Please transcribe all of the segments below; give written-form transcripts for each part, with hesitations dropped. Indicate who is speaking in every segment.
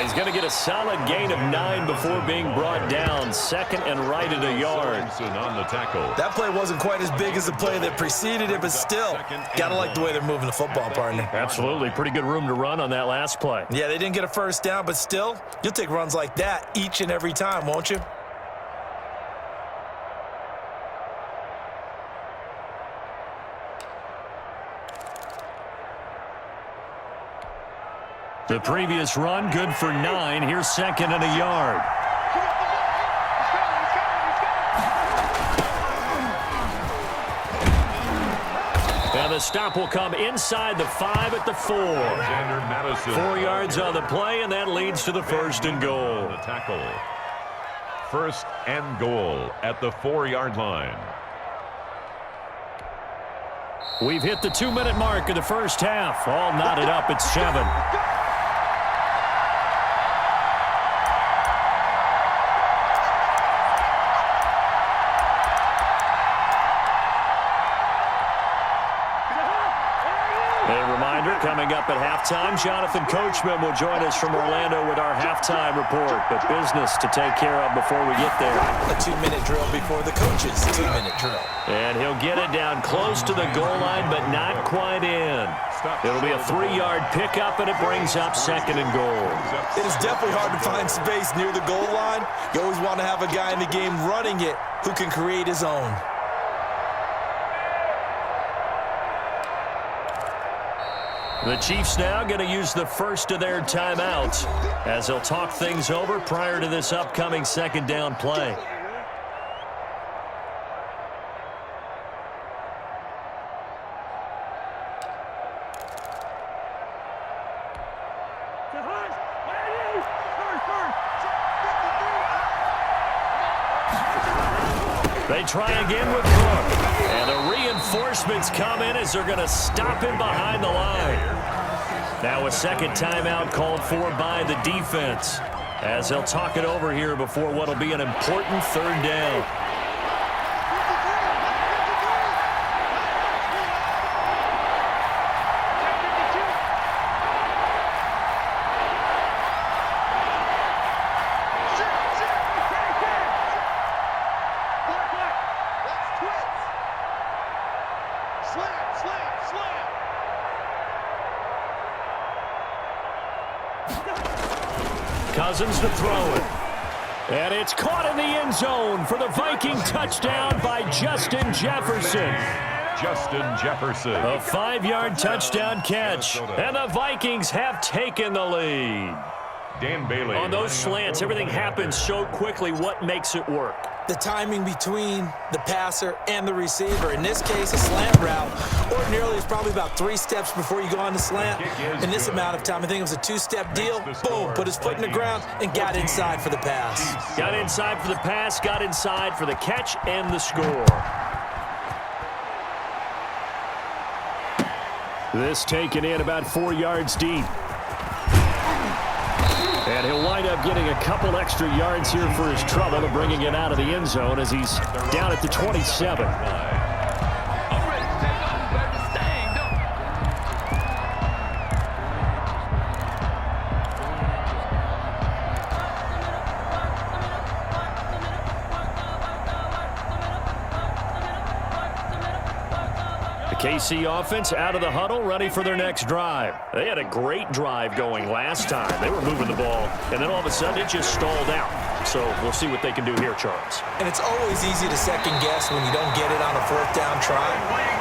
Speaker 1: He's going to get a solid gain of 9 before being brought down. Second and right at a yard.
Speaker 2: On the tackle.
Speaker 3: That play wasn't quite as big as the play that preceded it, but still, got to like the way they're moving the football, partner.
Speaker 1: Absolutely. Pretty good room to run on that last play.
Speaker 3: Yeah, they didn't get a first down, but still, you'll take runs like that each and every time, won't you?
Speaker 1: The previous run, good for 9. Here's second and a yard. And the stop will come inside the 5 at the 4. 4 yards on the play, and that leads to the first and goal.
Speaker 2: The tackle. First and goal at the 4-yard line.
Speaker 1: We've hit the 2-minute mark of the first half. All knotted up at 7. Coming up at halftime, Jonathan Coachman will join us from Orlando with our halftime report. But business to take care of before we get there.
Speaker 3: A 2-minute drill before the coach's 2-minute drill.
Speaker 1: And he'll get it down close to the goal line, but not quite in. It'll be a 3-yard pickup, and it brings up second and goal.
Speaker 3: It is definitely hard to find space near the goal line. You always want to have a guy in the game running it who can create his own.
Speaker 1: The Chiefs now going to use the first of their timeouts as they'll talk things over prior to this upcoming second down play. They try again with Cook. And the reinforcements come in as they're going to stop him behind the line. Now a second timeout called for by the defense as they'll talk it over here before what will be an important third down. Cousins to throw it. And it's caught in the end zone for the Viking touchdown by Justin Jefferson.
Speaker 2: Justin Jefferson.
Speaker 1: A 5-yard touchdown catch. And the Vikings have taken the lead.
Speaker 2: Dan Bailey.
Speaker 1: On those slants, everything happens so quickly. What makes it work?
Speaker 3: The timing between the passer and the receiver. In this case, a slant route ordinarily is probably about 3 steps before you go on the slant. In this amount of time, I think it was a 2-step deal. Boom, put his foot in the ground and got inside for the pass.
Speaker 1: Got inside for the pass, got inside for the catch and the score. This taken in about 4 yards deep. And he'll wind up getting a couple extra yards here for his trouble and bringing it out of the end zone as he's down at the 27. KC offense out of the huddle, ready for their next drive. They had a great drive going last time. They were moving the ball, and then all of a sudden it just stalled out. So we'll see what they can do here, Charles.
Speaker 3: And it's always easy to second guess when you don't get it on a 4th down try.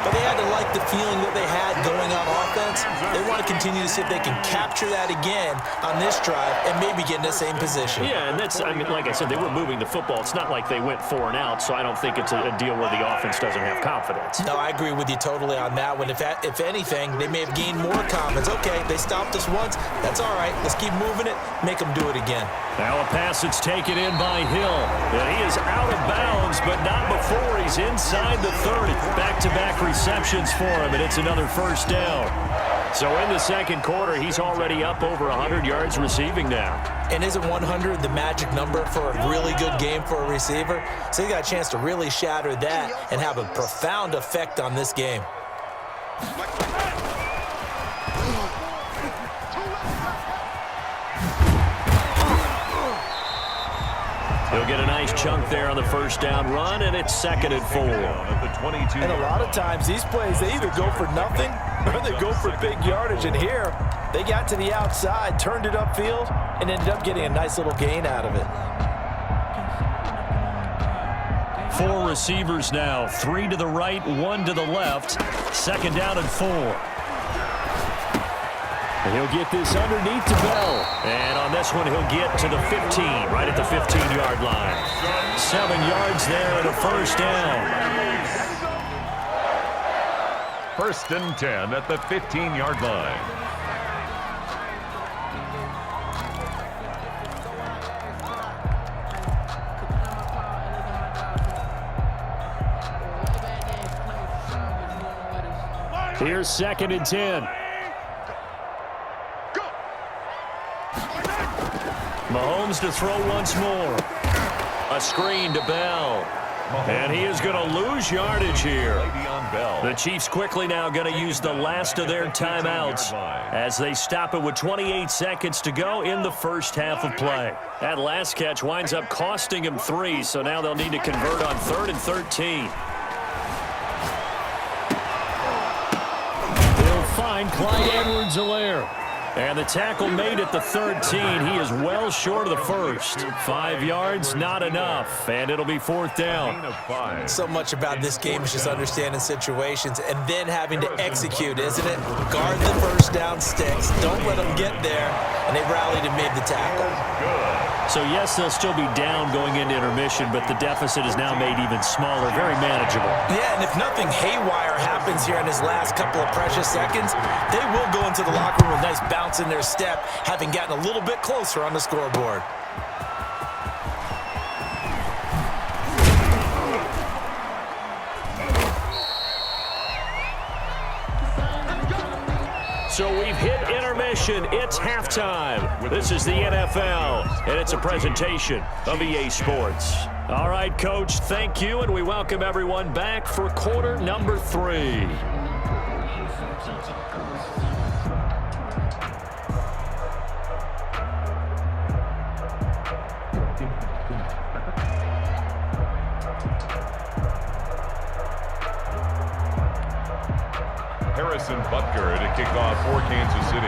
Speaker 3: But they had to like the feeling that they had going on offense. They want to continue to see if they can capture that again on this drive and maybe get in the same position.
Speaker 1: Yeah, and that's, I mean, like I said, they were moving the football. It's not like they went 4 and out, so I don't think it's a deal where the offense doesn't have confidence.
Speaker 3: No, I agree with you totally on that one. If anything, they may have gained more confidence. Okay, they stopped us once. That's all right. Let's keep moving it. Make them do it again.
Speaker 1: Now a pass that's taken in by Hill. And he is out of bounds, but not before he's inside the 30. Back-to-back receptions for him, and it's another first down. So in the second quarter, he's already up over 100 yards receiving now.
Speaker 3: And isn't 100 the magic number for a really good game for a receiver? So he got a chance to really shatter that and have a profound effect on this game.
Speaker 1: He'll get a nice chunk there on the first down run, and it's 2nd and 4.
Speaker 3: And a lot of times these plays, they either go for nothing or they go for big yardage. And here, they got to the outside, turned it upfield, and ended up getting a nice little gain out of it.
Speaker 1: 4 receivers now, 3 to the right, 1 to the left. 2nd down and 4. And he'll get this underneath to Bell. And on this one, he'll get to the 15, right at the 15-yard line. 7 yards there and a first down.
Speaker 2: 1st and 10 at the 15-yard line.
Speaker 1: Here's 2nd and 10. Mahomes to throw once more. A screen to Bell. And he is going to lose yardage here. The Chiefs quickly now going to use the last of their timeouts as they stop it with 28 seconds to go in the first half of play. That last catch winds up costing him 3, so now they'll need to convert on 3rd and 13. Find Clyde Edwards-Helaire. And the tackle made at the 13. He is well short of the first. 5 yards, not enough. And it'll be 4th down.
Speaker 3: So much about this game is just understanding situations and then having to execute, isn't it? Guard the first down sticks. Don't let them get there. And they rallied and made the tackle.
Speaker 1: So, yes, they'll still be down going into intermission, but the deficit is now made even smaller, very manageable.
Speaker 3: Yeah, and if nothing haywire happens here in his last couple of precious seconds, they will go into the locker room with a nice bounce in their step, having gotten a little bit closer on the scoreboard.
Speaker 1: So we've hit intermission. It's halftime. This is the NFL, and it's a presentation of EA Sports. All right, Coach, thank you, and we welcome everyone back for quarter number 3.
Speaker 2: Harrison Butker to kick off for Kansas City.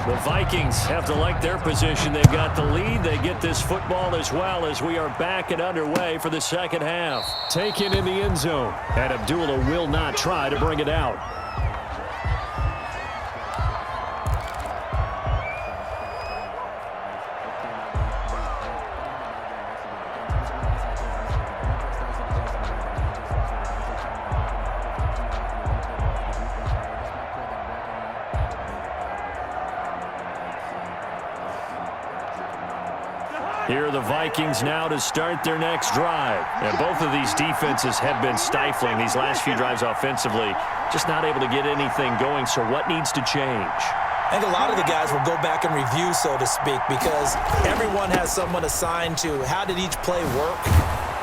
Speaker 1: The Vikings have to like their position. They've got the lead. They get this football as well as we are back and underway for the second half. Taken in the end zone, and Abdullah will not try to bring it out. Here are the Vikings now to start their next drive. And both of these defenses have been stifling these last few drives offensively. Just not able to get anything going, so what needs to change?
Speaker 3: I think a lot of the guys will go back and review, so to speak, because everyone has someone assigned to how did each play work.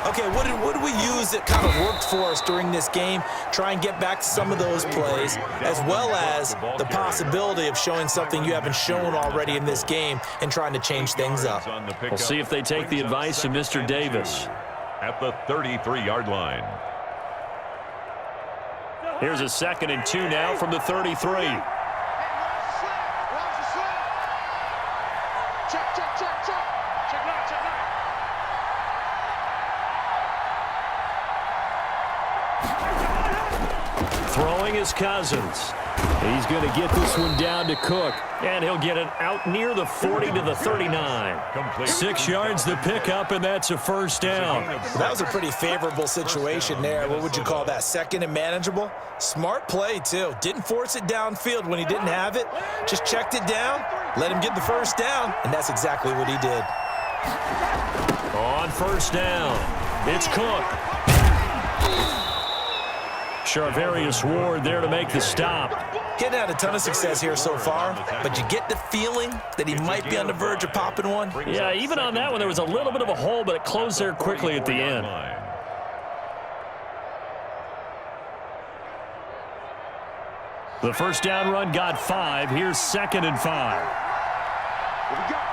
Speaker 3: Okay, what did we use that kind of worked for us during this game? Try and get back to some of those plays, as well as the possibility of showing something you haven't shown already in this game and trying to change things up.
Speaker 1: We'll see if they take the advice of Mr. Davis.
Speaker 2: At the 33-yard line.
Speaker 1: Here's a 2nd and 2 now from the 33. Throwing is Cousins. He's going to get this one down to Cook, and he'll get it out near the 40 to the 39. 6 yards the pickup, and that's a first down.
Speaker 3: That was a pretty favorable situation there. What would you call that? 2nd and manageable? Smart play, too. Didn't force it downfield when he didn't have it. Just checked it down, let him get the first down, and that's exactly what he did.
Speaker 1: On first down, it's Cook. Charvarius Ward there to make the stop.
Speaker 3: Getting had a ton of success here so far, but you get the feeling that he might be on the verge of popping one.
Speaker 1: Yeah, even on that one, there was a little bit of a hole, but it closed there quickly at the end. The first down run got 5. Here's 2nd and 5.
Speaker 4: What we got?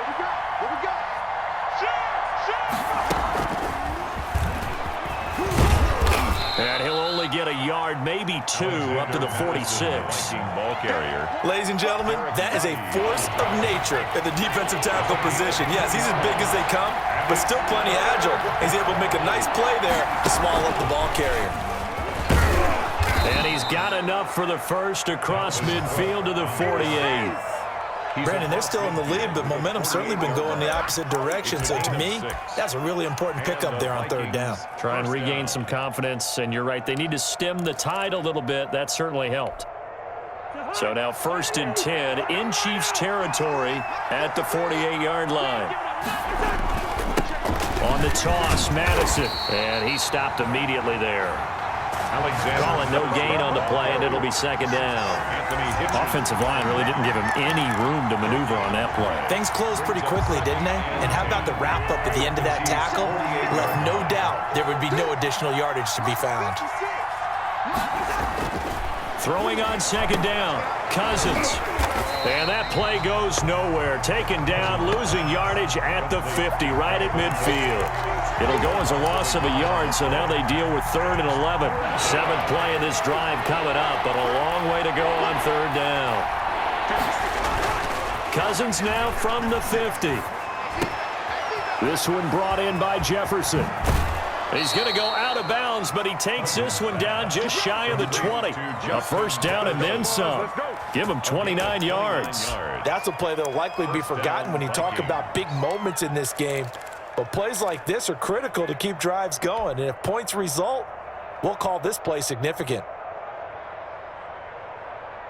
Speaker 1: And he'll only get a yard, maybe 2, up to the 46.
Speaker 2: Ball carrier.
Speaker 3: Ladies and gentlemen, that is a force of nature at the defensive tackle position. Yes, he's as big as they come, but still plenty agile. He's able to make a nice play there to swallow up the ball carrier.
Speaker 1: And he's got enough for the first across midfield to the 48.
Speaker 3: Brandon, they're still in the lead, but momentum's certainly been going the opposite direction. So to me, that's a really important pickup there on 3rd down.
Speaker 1: Try and regain some confidence, and you're right, they need to stem the tide a little bit. That certainly helped. So now 1st and 10 in Chiefs territory at the 48-yard line. On the toss, Madison, and he stopped immediately there. Calling no gain on the play, and it'll be 2nd down. Offensive line really didn't give him any room to maneuver on that play.
Speaker 3: Things closed pretty quickly, didn't they? And how about the wrap-up at the end of that tackle? Left no doubt there would be no additional yardage to be found.
Speaker 1: Throwing on 2nd down, Cousins. And that play goes nowhere. Taken down, losing yardage at the 50, right at midfield. It'll go as a loss of a yard, so now they deal with 3rd and 11. 7th play of this drive coming up, but a long way to go on 3rd down. Cousins now from the 50. This one brought in by Jefferson. He's going to go out of bounds, but he takes this one down just shy of the 20. A first down and then some. Give him 29 yards.
Speaker 3: That's a play that will likely be forgotten when you talk about big moments in this game. But plays like this are critical to keep drives going. And if points result, we'll call this play significant.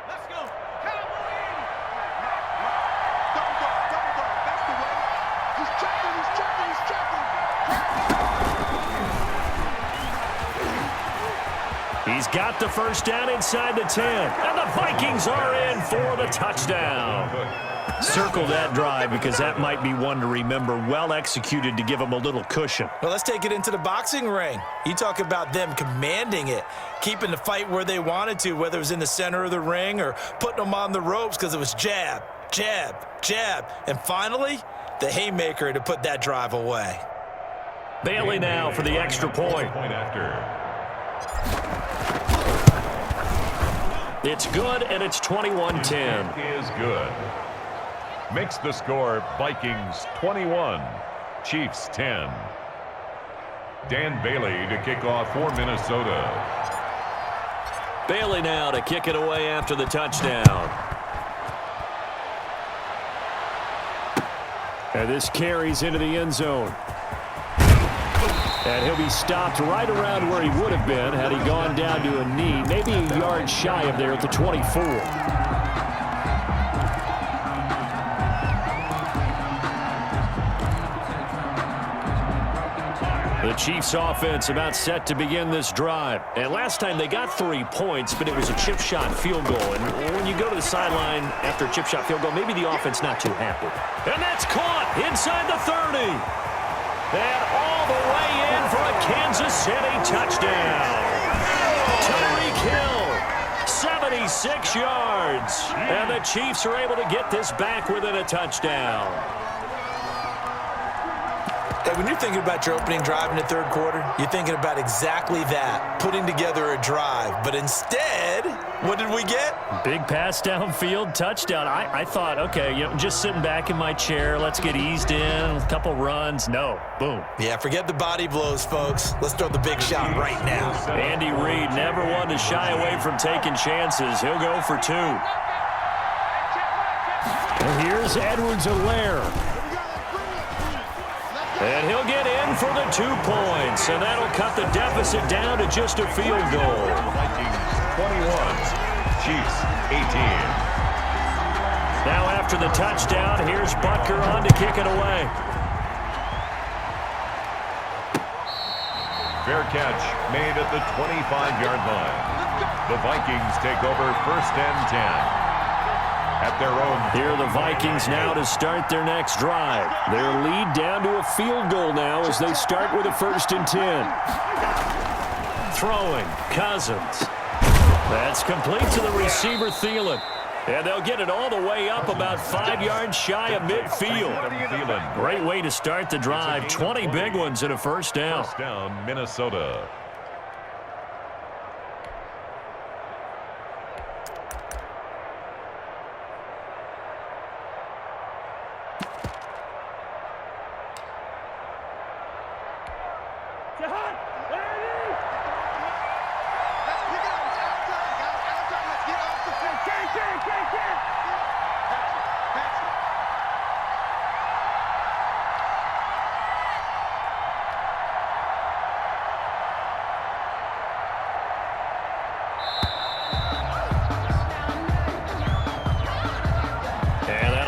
Speaker 4: Let's go. Double dog. That's the way. He's checking.
Speaker 1: He's got the first down inside the 10. And the Vikings are in for the touchdown. Circle that drive because that might be one to remember. Well executed to give them a little cushion.
Speaker 3: Well, let's take it into the boxing ring. You talk about them commanding it, keeping the fight where they wanted to, whether it was in the center of the ring or putting them on the ropes because it was jab, jab, jab. And finally, the haymaker to put that drive away.
Speaker 1: Bailey now for the extra point. It's good, and it's 21-10.
Speaker 2: Is good. Makes the score Vikings 21, Chiefs 10. Dan Bailey to kick off for Minnesota.
Speaker 1: Bailey now to kick it away after the touchdown. And this carries into the end zone. And he'll be stopped right around where he would have been had he gone down to a knee, maybe a yard shy of there at the 24. The Chiefs offense about set to begin this drive. And last time they got 3 points, but it was a chip shot field goal. And when you go to the sideline after a chip shot field goal, maybe the offense not too happy. And that's caught inside the 30. And all the way in for a Kansas City touchdown. Tyreek Hill, 76 yards. And the Chiefs are able to get this back within a touchdown.
Speaker 3: Hey, when you're thinking about your opening drive in the 3rd quarter, you're thinking about exactly that, putting together a drive. But instead, what did we get?
Speaker 1: Big pass downfield, touchdown. I thought, okay, just sitting back in my chair, let's get eased in, a couple runs. No, boom.
Speaker 3: Yeah, forget the body blows, folks. Let's throw the big shot right now.
Speaker 1: Andy Reid never one to shy away from taking chances. He'll go for 2. And here's Edwards-Helaire. And he'll get in for the 2 points, and that'll cut the deficit down to just a field goal.
Speaker 2: Vikings 21, Chiefs 18.
Speaker 1: Now after the touchdown, here's Butker on to kick it away.
Speaker 2: Fair catch made at the 25-yard line. The Vikings take over 1st and 10. At their own.
Speaker 1: Here are the Vikings now to start their next drive. Their lead down to a field goal now as they start with a 1st and 10. Throwing, Cousins. That's complete to the receiver, Thielen. And they'll get it all the way up about 5 yards shy of midfield. Great way to start the drive. 20 big ones and a first down.
Speaker 2: First down, Minnesota.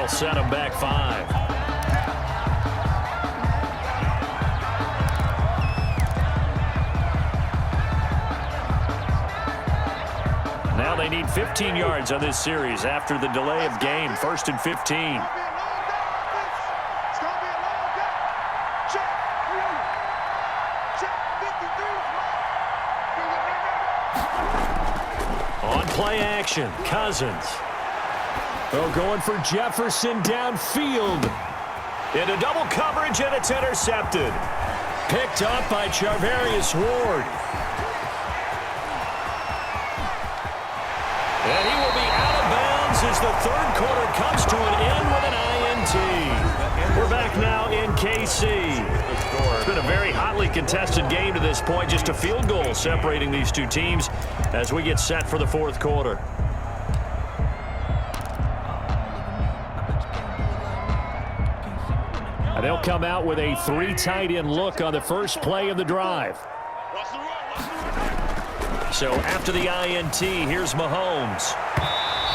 Speaker 1: Set him back 5. Now they need 15 yards on this series after the delay of game. 1st and 15. On play action, Cousins. They're going for Jefferson downfield. Into double coverage, and it's intercepted. Picked up by Charvarius Ward. And he will be out of bounds as the third quarter comes to an end with an INT. We're back now in KC. It's been a very hotly contested game to this point. Just a field goal separating these two teams as we get set for the fourth quarter. They'll come out with a 3 tight end look on the first play of the drive. So after the INT, here's Mahomes.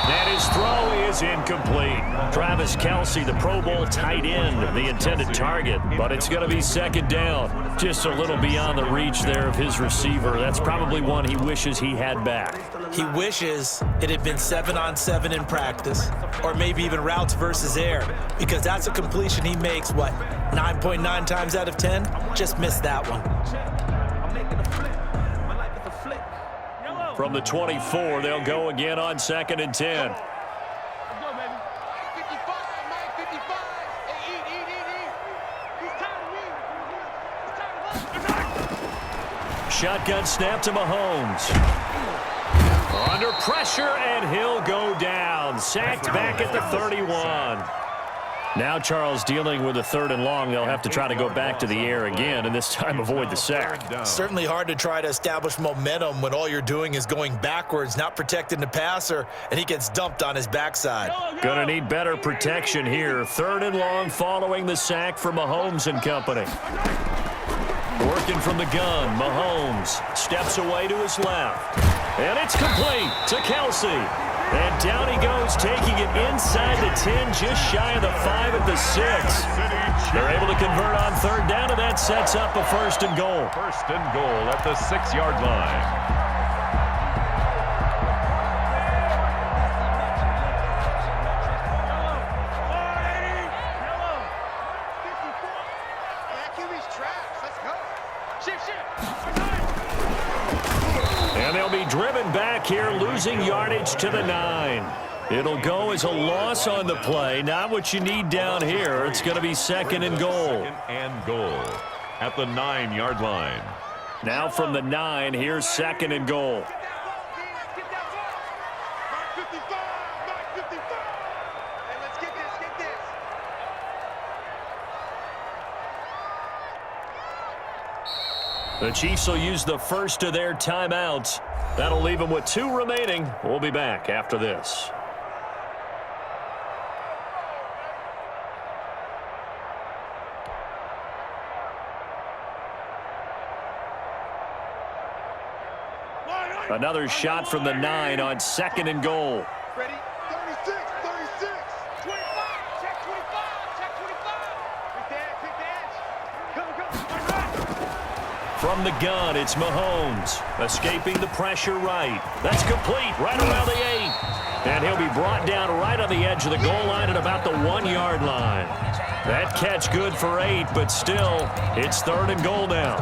Speaker 1: And his throw is incomplete. Travis Kelce, the Pro Bowl tight end, the intended target. But it's going to be second down. Just a little beyond the reach there of his receiver. That's probably one he wishes he had back.
Speaker 3: He wishes it had been 7-on-7 in practice, or maybe even routes versus air, because that's a completion he makes, 9.9 times out of 10? Just missed that one.
Speaker 1: From the 24, they'll go again on 2nd and 10. Shotgun snap to Mahomes. Under pressure, and he'll go down. Sacked back at the 31. Now Charles dealing with a 3rd and long. They'll have to try to go back to the air again, and this time avoid the sack.
Speaker 3: Certainly hard to try to establish momentum when all you're doing is going backwards, not protecting the passer, and he gets dumped on his backside.
Speaker 1: Gonna need better protection here. 3rd and long following the sack for Mahomes and company. Working from the gun, Mahomes steps away to his left. And it's complete to Kelce. And down he goes, taking it inside the 10, just shy of the 5 at the 6. They're able to convert on 3rd down, and that sets up a 1st and goal.
Speaker 2: 1st and goal at the 6-yard line.
Speaker 1: And they'll be driven back here, losing yardage to the 9. It'll go as a loss on the play. Not what you need down here. It's going to be 2nd and goal.
Speaker 2: 2nd and goal at the 9-yard line.
Speaker 1: Now from the 9, here's 2nd and goal. The Chiefs will use the first of their timeouts. That'll leave them with 2 remaining. We'll be back after this. Another shot from the 9 on 2nd and goal.
Speaker 4: Ready? 36, 36. 25, check 25, check 25. Pick the edge. Go.
Speaker 1: From the gun, it's Mahomes. Escaping the pressure right. That's complete right around the 8. And he'll be brought down right on the edge of the goal line at about the 1-yard line. That catch good for 8, but still, it's 3rd and goal now.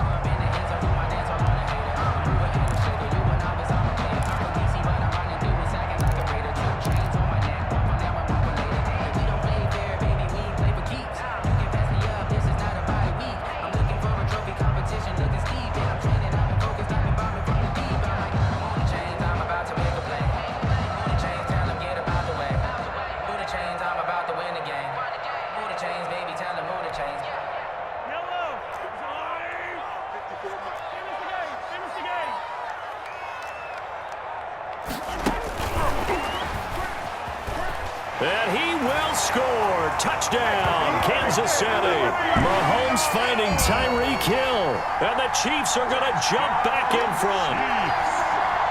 Speaker 1: Touchdown, Kansas City. Mahomes finding Tyreek Hill. And the Chiefs are going to jump back in front.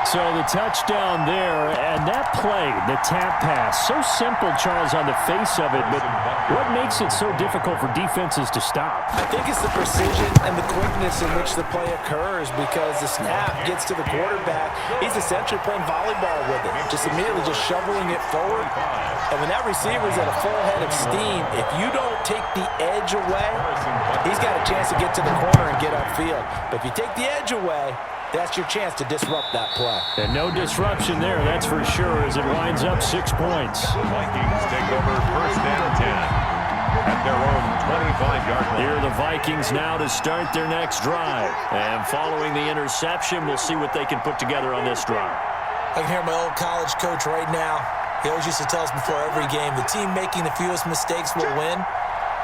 Speaker 5: So the touchdown there, and that play, the tap pass, so simple, Charles, on the face of it, but what makes it so difficult for defenses to stop?
Speaker 6: I think it's the precision and the quickness in which the play occurs, because the snap gets to the quarterback. He's essentially playing volleyball with it, just immediately just shoveling it forward. And when that receiver's at a full head of steam, if you don't take the edge away, he's got a chance to get to the corner and get upfield. But if you take the edge away, that's your chance to disrupt that play.
Speaker 5: And no disruption there, that's for sure, as it winds up 6 points.
Speaker 2: The Vikings take over first and 10 at their own 25-yard line.
Speaker 1: Here are the Vikings now to start their next drive. And following the interception, we'll see what they can put together on this drive.
Speaker 3: I can hear my old college coach right now. He always used to tell us before every game, the team making the fewest mistakes will win.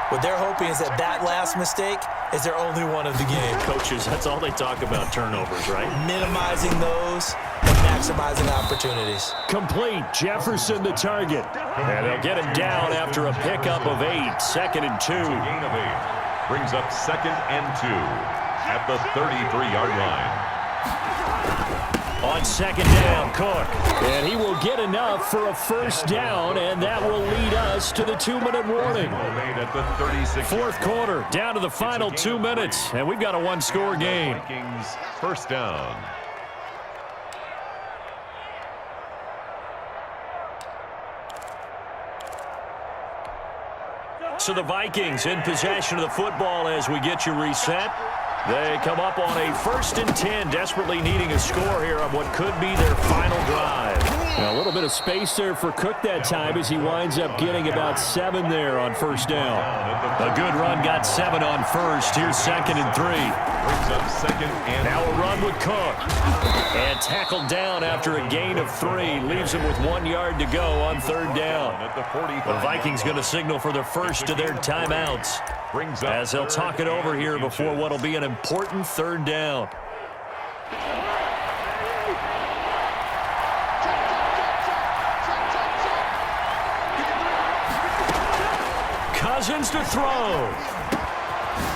Speaker 3: What they're hoping is that last mistake is their only one of the game.
Speaker 1: Coaches, that's all they talk about, turnovers, right?
Speaker 3: Minimizing those and maximizing opportunities.
Speaker 5: Complete, Jefferson the target.
Speaker 1: And they'll get him down after a pickup of 8, 2nd and 2.
Speaker 2: Gain of 8 brings up 2nd and 2 at the 33-yard line.
Speaker 1: On 2nd down, Cook.
Speaker 5: And he will get enough for a first down, and that will lead us to the 2-minute warning.
Speaker 2: Made at the 36.
Speaker 1: Fourth quarter, down to the final 2 minutes, and we've got a one-score game.
Speaker 2: Vikings first down.
Speaker 1: So the Vikings in possession of the football as we get you reset. They come up on a 1st and 10, desperately needing a score here on what could be their final drive.
Speaker 5: Now, a little bit of space there for Cook that time as he winds up getting about 7 there on first down.
Speaker 1: A good run got 7 on first. Here's 2nd and 3.
Speaker 2: Brings up 2nd and
Speaker 1: Now a run with Cook. And tackled down after a gain of 3. Leaves him with 1 yard to go on 3rd down.
Speaker 2: at the 45.
Speaker 1: The Vikings going to signal for the first of their timeouts as they'll talk it over here before what will be an important 3rd down. Cousins to throw.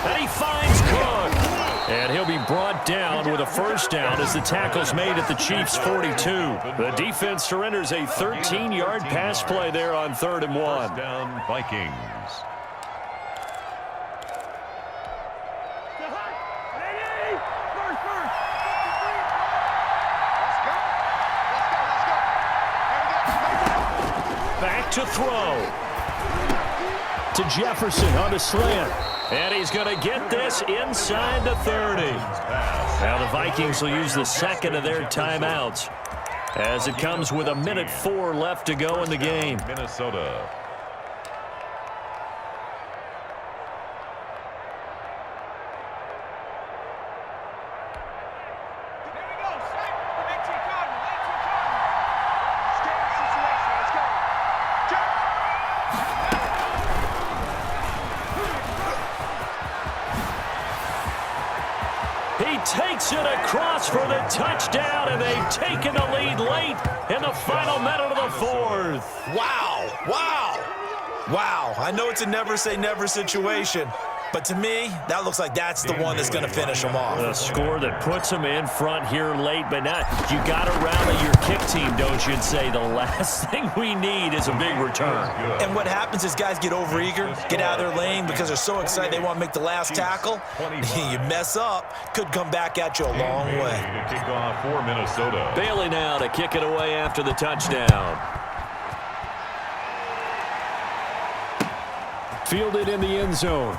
Speaker 1: And he finds Cook. And he'll be brought down with a first down as the tackle's made at the Chiefs' 42. The defense surrenders a 13-yard pass play there on 3rd and 1.
Speaker 2: First down, Vikings.
Speaker 1: Back to throw. To Jefferson on the slant. And he's going to get this inside the 30. Now the Vikings will use the 2nd of their timeouts as it comes with 1:04 left to go in the game.
Speaker 2: Minnesota.
Speaker 1: He takes it across for the touchdown, and they've taken the lead late in the final minute of the 4th.
Speaker 3: Wow, wow, wow. I know it's a never say never situation, but to me, that looks like that's the one that's going to finish them off.
Speaker 1: A score that puts them in front here late, but not. You got to rally your kick team, don't you, and say the last thing we need is a big return.
Speaker 3: And what happens is guys get overeager, get out of their lane because they're so excited they want to make the last tackle. You mess up, could come back at you a long way.
Speaker 2: To kick off for Minnesota.
Speaker 1: Bailey now to kick it away after the touchdown.
Speaker 5: Fielded in the end zone.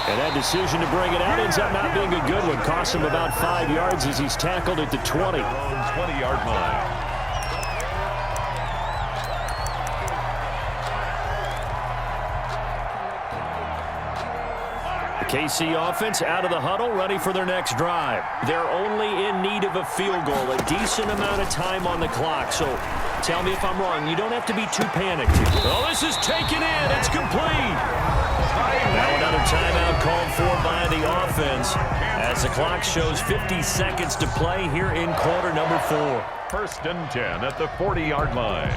Speaker 5: And that decision to bring it out ends up not being a good one. Costs him about 5 yards as he's tackled at the 20.
Speaker 2: 20-yard line.
Speaker 1: KC offense out of the huddle, ready for their next drive. They're only in need of a field goal, a decent amount of time on the clock. So tell me if I'm wrong. You don't have to be too panicked. Oh, this is taken in. It's complete. Now another timeout called for by the offense as the clock shows 50 seconds to play here in quarter number 4.
Speaker 2: First and 10 at the 40-yard line.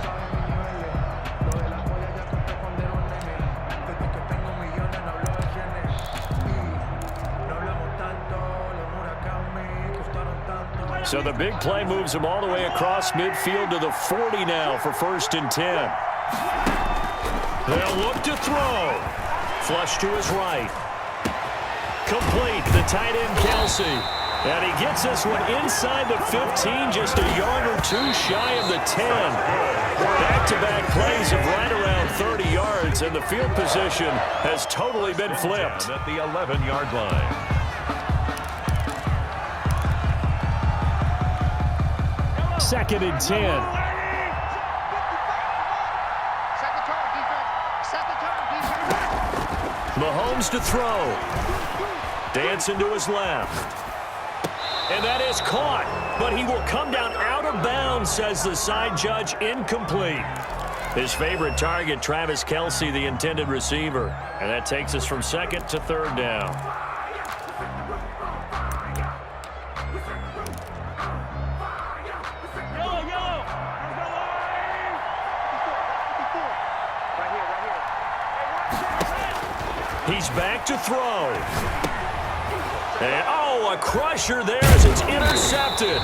Speaker 5: So the big play moves him all the way across midfield to the 40 now for 1st and 10. They'll look to throw. Flush to his right. Complete, the tight end Kelsey. And he gets this one inside the 15, just a yard or two shy of the 10. Back-to-back plays of right around 30 yards, and the field position has totally been flipped.
Speaker 2: At the 11-yard line.
Speaker 5: Second and 10.
Speaker 4: Second turn, defense. Second turn, defense.
Speaker 1: Mahomes to throw. Dancing to his left. And that is caught, but he will come down out of bounds, says the side judge, incomplete. His favorite target, Travis Kelce, the intended receiver. And that takes us from 2nd to 3rd down. He's back to throw. And, a crusher there as it's intercepted.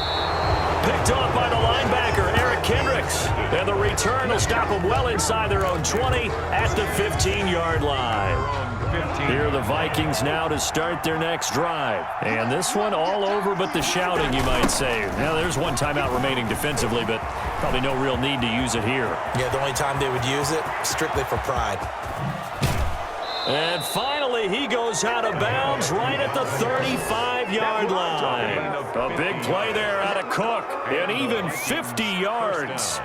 Speaker 1: Picked off by the linebacker, Eric Kendricks. And the return will stop them well inside their own 20 at the 15-yard line. Here are the Vikings now to start their next drive. And this one all over but the shouting, you might say. Now, there's one timeout remaining defensively, but probably no real need to use it here.
Speaker 3: Yeah, the only time they would use it, strictly for pride.
Speaker 1: And finally, he goes out of bounds right at the 35-yard line. A big play there out of Cook, and even 50 yards.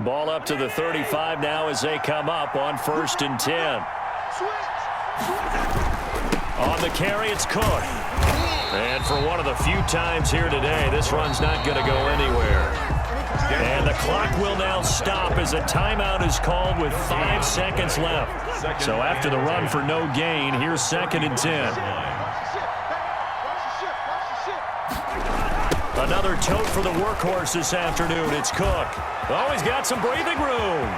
Speaker 1: Ball up to the 35 now as they come up on 1st and 10. On the carry, it's Cook. And for one of the few times here today, this run's not going to go anywhere. And the clock will now stop as a timeout is called with 5 seconds left. So after the run for no gain, here's 2nd and 10. Another tote for the workhorse this afternoon. It's Cook. Oh, he's got some breathing room.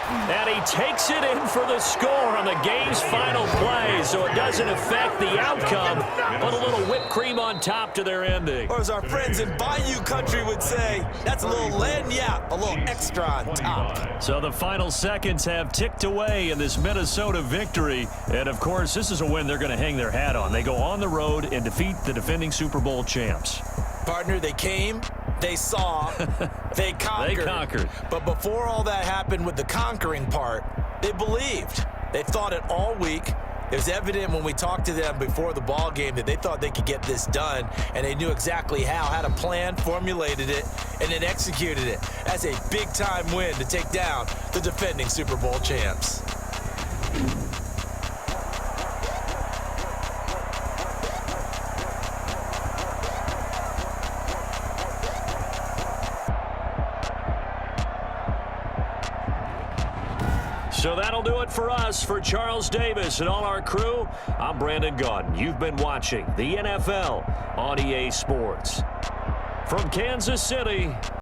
Speaker 1: And he takes it in for the score on the game's final play, so it doesn't affect the outcome, but a little whipped cream on top to their ending.
Speaker 3: Or as our friends in Bayou Country would say, that's a little lagniappe, a little extra on top.
Speaker 1: So the final seconds have ticked away in this Minnesota victory. And, of course, this is a win they're going to hang their hat on. They go on the road and defeat the defending Super Bowl champs.
Speaker 3: Partner, they came, they saw, they conquered.
Speaker 1: They conquered.
Speaker 3: But before all that happened with the conquering part, they believed. They thought it all week. It was evident when we talked to them before the ball game that they thought they could get this done, and they knew exactly how, had a plan, formulated it, and then executed it. That's a big-time win to take down the defending Super Bowl champs.
Speaker 1: So that'll do it for us. For Charles Davis and all our crew, I'm Brandon Gaudin. You've been watching the NFL on EA Sports. From Kansas City,